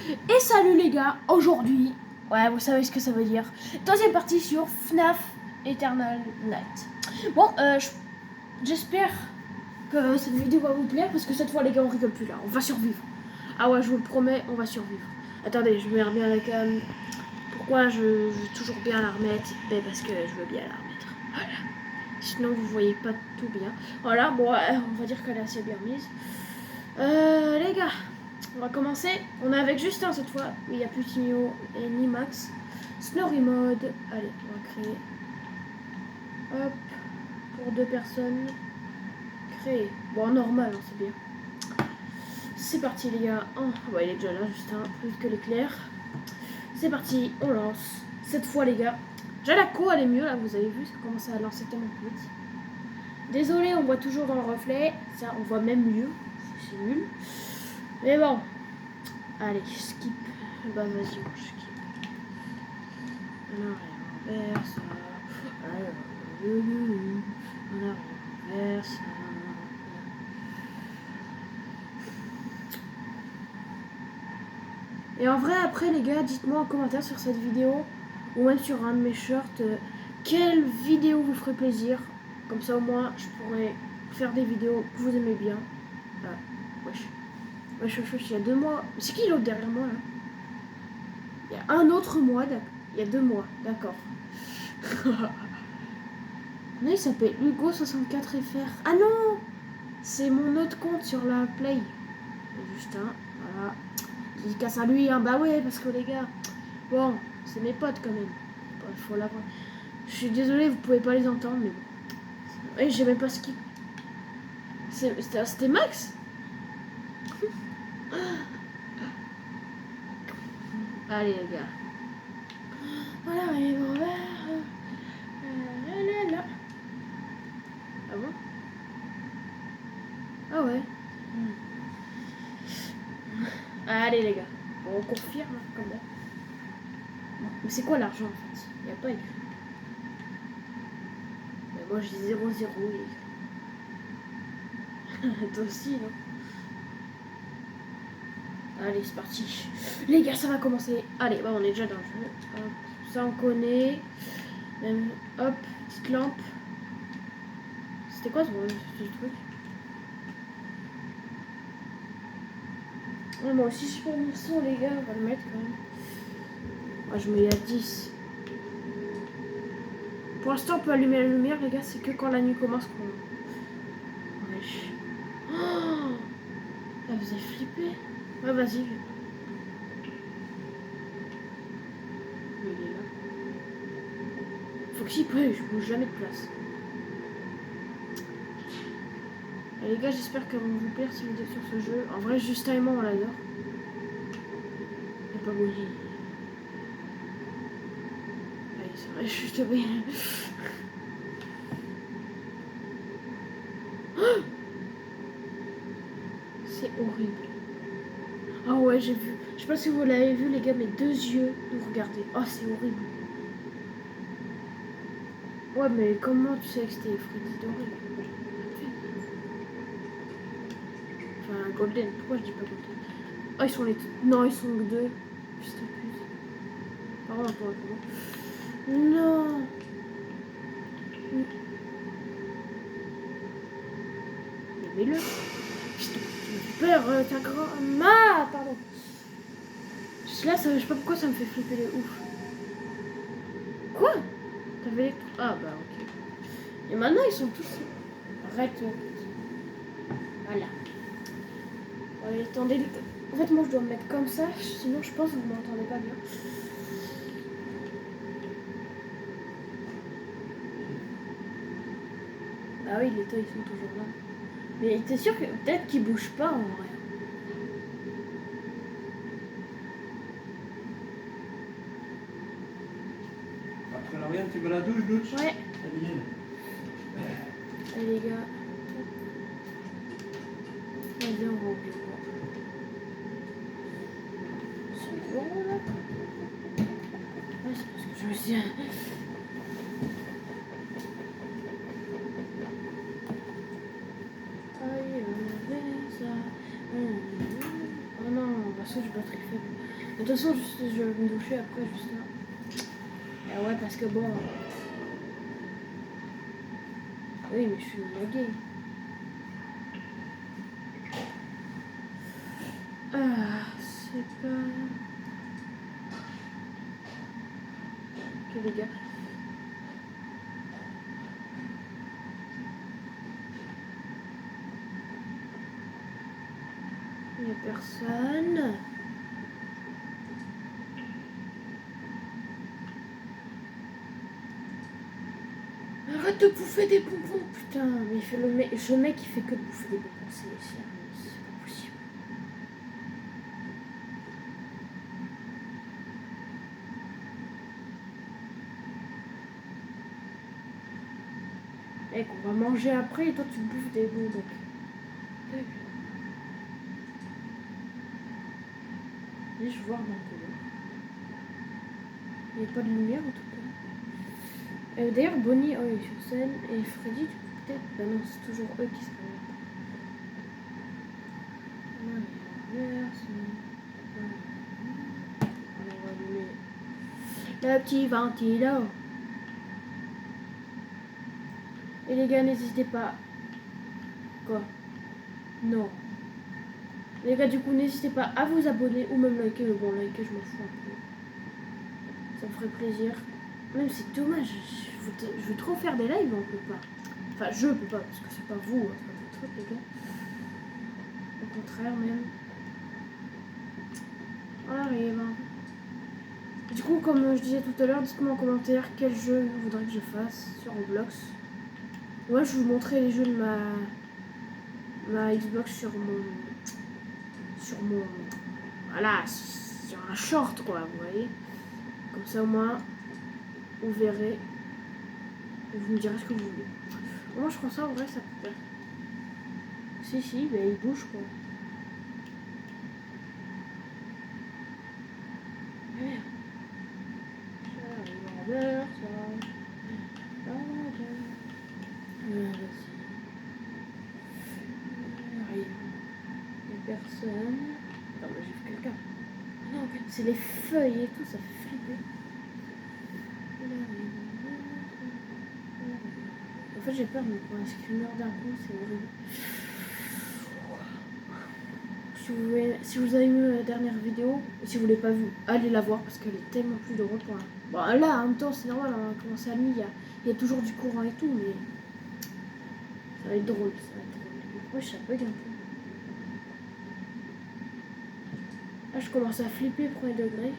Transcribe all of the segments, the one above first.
Et salut les gars, aujourd'hui, ouais vous savez ce que ça veut dire, deuxième partie sur FNAF Eternal Night. Bon, j'espère que cette vidéo va vous plaire parce que cette fois les gars on rigole plus là, on va survivre. Ah ouais je vous le promets, on va survivre. Attendez, je mets bien la cam. Pourquoi je veux toujours bien la remettre? Ben parce que je veux bien la remettre. Voilà. Sinon vous voyez pas tout bien. Voilà, bon on va dire qu'elle est assez bien mise. Les gars, on va commencer. On est avec Justin cette fois. Il n'y a plus Timio et ni Max. Snorri mode. Allez, on va créer. Hop. Pour 2 personnes. Créer. Bon, normal, hein, c'est bien. C'est parti, les gars. Oh, ouais, il est déjà là, Justin. Plus vite que l'éclair. C'est parti, on lance. Cette fois, les gars. Déjà, la co, elle est mieux, là, vous avez vu. Ça commence à lancer tellement plus vite. Désolé, on voit toujours dans le reflet. Ça, on voit même mieux. C'est nul. Mais bon. Allez, skip. Bah vas-y, on skip. On inverse. On inverse. Et en vrai, après les gars, dites-moi en commentaire sur cette vidéo ou même sur un de mes shorts quelle vidéo vous ferait plaisir. Comme ça au moins je pourrais faire des vidéos que vous aimez bien. Ah, wesh. Wesh, il y a 2 mois. C'est qui l'autre derrière moi là? Il y a un autre mois, il y a 2 mois, d'accord. Non, il s'appelle Hugo64FR. Ah non, c'est mon autre compte sur la Play. Justin, voilà. Dédicace à lui, hein. Bah ouais, parce que les gars, bon, c'est mes potes quand même. Il faut l'avoir. Je suis désolée, vous pouvez pas les entendre, mais bon. Et j'ai même pas skip. C'était Max. Allez les gars. Voilà, et bon, là. Ah bon? Ah ouais. Allez les gars, bon, on confirme comme ça. Mais c'est quoi l'argent en fait? Il n'y a pas écrit. Mais moi je dis 0-0. Toi aussi, non? Allez, c'est parti. Les gars, ça va commencer. Allez, bah on est déjà dans le jeu. Hop, ça on connaît. Même, hop, petite lampe. C'était quoi ce truc? Ouais, moi aussi je peux le son les gars, on va le mettre quand même. Moi je mets à 10. Pour l'instant on peut allumer la lumière les gars, c'est que quand la nuit commence qu'on... Wesh. Oh, ça faisait flipper. Ouais vas-y. Mais il est là. Faut qu'il peut, je bouge jamais de place. Et les gars, j'espère qu'elle va vous plaire cette vidéo sur ce jeu. En vrai, Justin et moi, on l'adore. Il n'est pas bouilli. Allez, c'est vrai, je suis tombée. C'est horrible. Ah ouais, j'ai vu. Je sais pas si vous l'avez vu, les gars, mes 2 yeux nous regardaient. Oh, c'est horrible. Ouais, mais comment tu sais que c'était Freddy doré? Enfin, Golden. Pourquoi je dis pas Golden? Oh, ils sont les... Non, ils sont 2. Putain, pute. Par contre, pour le non. Mais mets-le. Putain, tu me fais peur, ta grand... Ah, pardon. Là, ça, je sais pas pourquoi ça me fait flipper les ouf. Quoi? T'avais les... Ah, bah, ok. Et maintenant, ils sont tous... Arrête. Voilà. Allez, attendez. En fait, moi, je dois me mettre comme ça. Sinon, je pense que vous m'entendez pas bien. Ah oui, les toits, ils sont toujours là. Mais t'es sûr que peut-être qu'ils bougent pas en vrai? Après la rien, tu vas à la douche, douche? Ouais. Allez les gars. Vas-y, on va au bureau. C'est bon là? Ouais, c'est parce que je me suis... Oh non, bah ça, je batterie faible. De toute façon, je vais me doucher après, juste là. Ah ouais, parce que bon... Oui, mais je suis laguée. Ah, c'est pas... Ok, les gars. Il n'y a personne. Arrête de bouffer des bonbons, putain. Mais il fait ce mec il fait que de bouffer des bonbons. C'est pas possible. Mec, on va manger après et toi tu bouffes des bonbons. Et je vois dans le couloir. Il n'y a pas de lumière en tout cas. D'ailleurs, Bonnie, oh, il est sur scène. Et Freddy, du coup, peut-être. Bah non, c'est toujours eux qui se réveillent. On va allumer le petit ventilo. Et les gars, n'hésitez pas. Quoi? Non. Les gars, du coup, n'hésitez pas à vous abonner ou même liker. Mais bon, liker, je m'en fous un peu. Ça me ferait plaisir. Même c'est dommage. Je veux trop faire des lives, mais on peut pas. Enfin, je peux pas, parce que c'est pas vous, hein, c'est pas votre truc, les gars. Au contraire, même. On arrive. Hein. Du coup, comme je disais tout à l'heure, dites-moi en commentaire quel jeu vous voudrez que je fasse sur Roblox. Moi, je vous montrer les jeux de ma Xbox sur mon... Voilà, sur un short, quoi, vous voyez. Comme ça, au moins, vous verrez. Et vous me direz ce que vous voulez. Moi, je pense ça, en vrai, ça peut faire. Si, ben, il bouge, quoi. Merde. Personne. Attends, moi j'ai vu quelqu'un. Non, c'est les feuilles et tout, ça fait flipper. En fait, j'ai peur de me prendre un screamer d'un coup, c'est horrible. Si vous avez vu la dernière vidéo, si vous ne l'avez pas vue, allez la voir parce qu'elle est tellement plus drôle pour là. Bon, là, en même temps, c'est normal, on a commencé à nuit, il y a toujours du courant et tout, mais ça va être drôle, ça va être drôle. Moi, ça bug un peu. Là, je commence à flipper premier degré.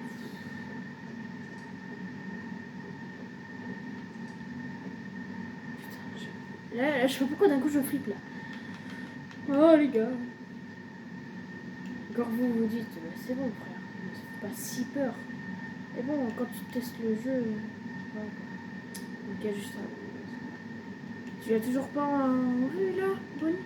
Putain, là, je sais pas pourquoi d'un coup je flippe là. Oh les gars. Encore vous vous dites, bah, c'est bon frère, ça fait pas si peur. Et bon, quand tu testes le jeu, ouais, ok, juste ça. Tu l'as toujours pas en vue là, Bonnie?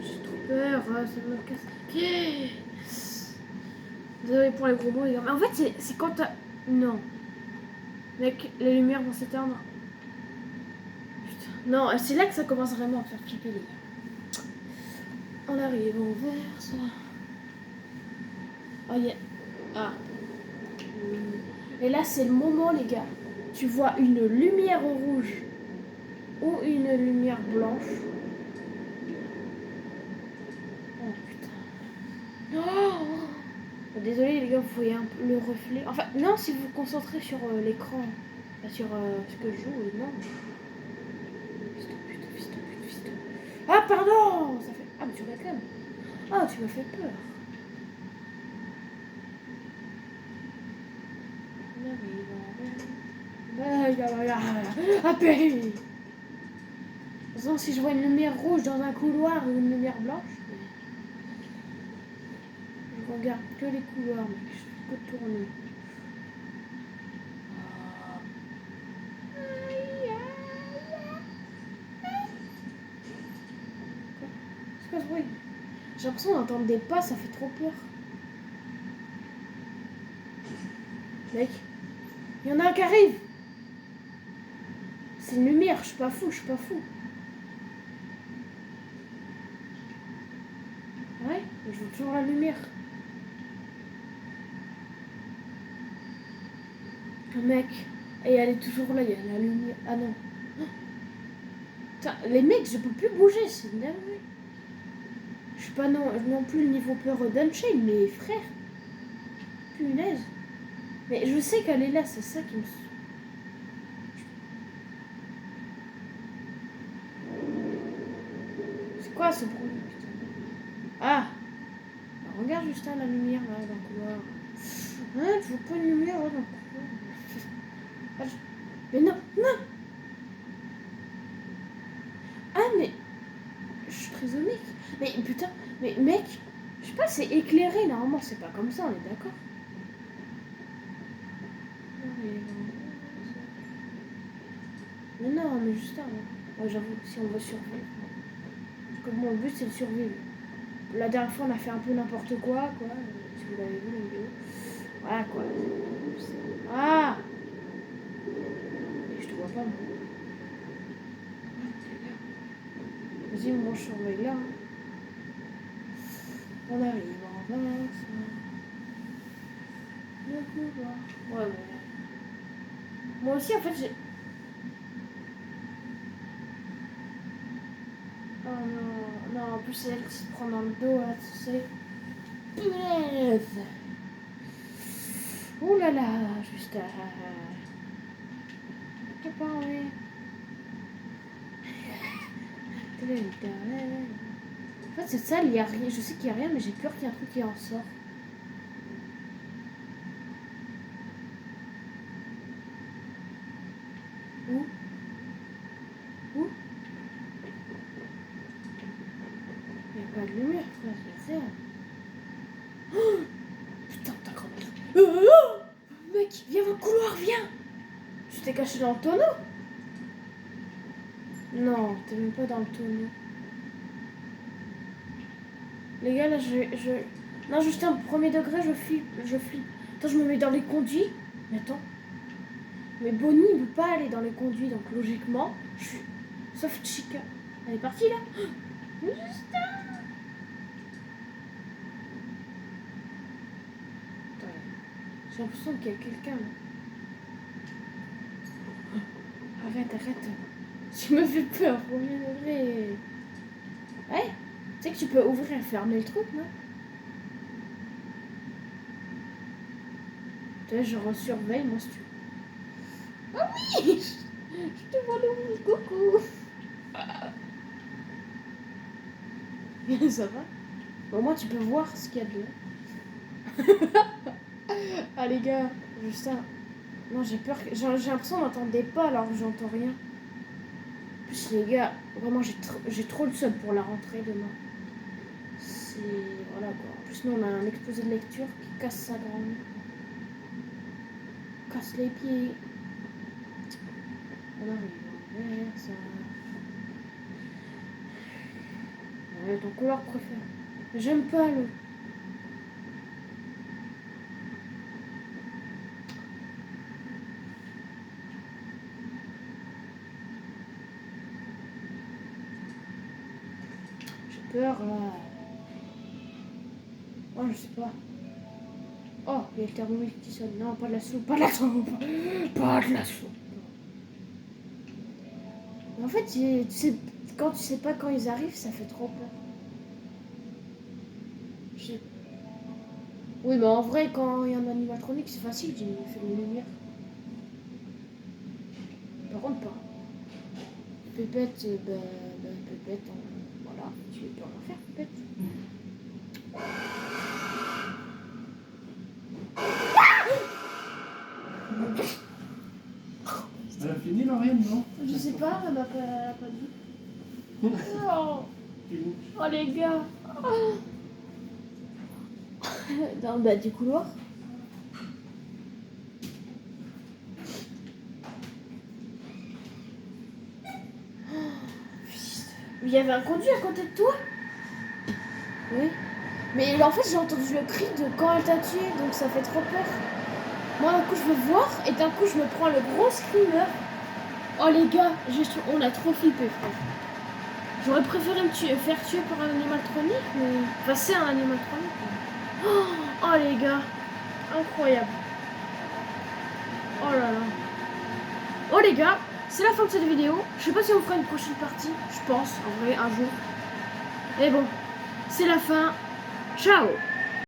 J'ai trop peur, ça me casse les pieds. Désolé pour les gros mots, les gars. Mais en fait, c'est quand t'as. Non. Mec, les lumières vont s'éteindre. Putain. Non, c'est là que ça commence vraiment à faire flipper, les gars. On arrive en vert, ça. Oh, yeah. Ah. Et là, c'est le moment, les gars. Tu vois une lumière rouge ou une lumière blanche. Oh putain. Oh, désolé les gars, vous voyez un peu le reflet. Enfin, non, si vous vous concentrez sur l'écran, sur ce que je joue, non. Putain. Ah, pardon ça fait... Ah, mais tu réclames. Ah, tu m'as fait peur. Ah, péri. De toute façon, si je vois une lumière rouge dans un couloir ou une lumière blanche, je regarde que les couloirs, mais je peux tourner. C'est quoi ce bruit? J'ai l'impression d'entendre des pas, ça fait trop peur. Mec, il y en a un qui arrive. C'est une lumière, je suis pas fou. Ouais, je veux toujours la lumière. Mec, et elle est toujours là, il y a la lumière. Ah non. Putain, les mecs, je peux plus bouger, c'est une dinguerie. Je suis pas non plus le niveau peur d'Unchained, mais frère. Punaise. Mais je sais qu'elle est là, c'est ça qui me... C'est quoi ce bruit, putain? Ah, regarde Justin la lumière là dans le couloir. Hein, tu vois pas une lumière là dans le couloir? Ah, mais non. Ah mais je suis trisomique. Mais putain, mais mec, je sais pas, c'est éclairé normalement, c'est pas comme ça, on est d'accord? Non, mais Justin, ouais, j'avoue, si on veut survivre. Parce que bon, le but c'est de survivre. La dernière fois, on a fait un peu n'importe quoi, si vous l'avez vu la vidéo. Voilà, quoi. Ah! Et je te vois pas, moi. Vas-y, moi, je surveille là. On arrive, on avance. Le couloir. Ouais, mais... Moi aussi, en fait, j'ai... Oh non, en plus, c'est elle qui se prend dans le dos, là, tu sais. Punaise! Ouh là là, juste à... T'as parlé. En fait, c'est ça, il y a rien. Je sais qu'il y a rien, mais j'ai peur qu'il y ait un truc qui en sort. Où? Il n'y a pas de lumière, frère, je sais. Oh putain, t'as cramé. Mec, viens dans le couloir, viens! Tu t'es caché dans le tonneau? Non, t'es même pas dans le tonneau. Les gars, là, Non, juste un premier degré, je flippe. Attends, je me mets dans les conduits. Mais attends. Mais Bonnie ne veut pas aller dans les conduits, donc logiquement, je suis... Sauf Chica. Elle est partie, là. Justin! Attends, j'ai l'impression qu'il y a quelqu'un, là. Arrête. Tu me fais peur, premier degré. Ouais, tu sais que tu peux ouvrir et fermer le truc, non? Tu vois, je surveille, moi, si tu veux. Ah oui! Je te vois le coucou! Ça va? Au moins, tu peux voir ce qu'il y a dedans. Ah, les gars, Justin. Non, j'ai peur. J'ai l'impression d'entendre des pas alors que j'entends rien. En plus, les gars, vraiment, j'ai trop le seum pour la rentrée demain. C'est... Voilà, quoi. En plus, nous, on a un exposé de lecture qui casse sa grande. Casse les pieds. On arrive vers ça. Ouais, ton couleur préférée. J'aime pas le... J'ai peur, là. Oh, je sais pas. Oh, il y a le thermomètre qui sonne. Non, pas de la soupe. Pas de la soupe. Mais en fait, tu sais, quand tu sais pas quand ils arrivent, ça fait trop peur. Oui, mais en vrai, quand il y a un animatronique, c'est facile, il fait les lumières. Par contre, pas. Pépette, Pépette, voilà, tu peux rien faire, Pépette. Elle a fini, Lauriane, non? Je sais pas, elle m'a pas dit. Oh, oh les gars. Oh. Dans le bas du couloir. Il y avait un conduit à côté de toi? Oui. Mais en fait, j'ai entendu le cri de quand elle t'a tué, donc ça fait trop peur. Moi, d'un coup, je veux voir et d'un coup, je me prends le gros screamer. Oh, les gars, on a trop flippé, frère. J'aurais préféré faire tuer par un animatronique, mais... Enfin, c'est un animatronique. Oh, les gars. Incroyable. Oh là là. Oh, les gars, c'est la fin de cette vidéo. Je sais pas si on fera une prochaine partie. Je pense, en vrai, un jour. Mais bon, c'est la fin. Ciao.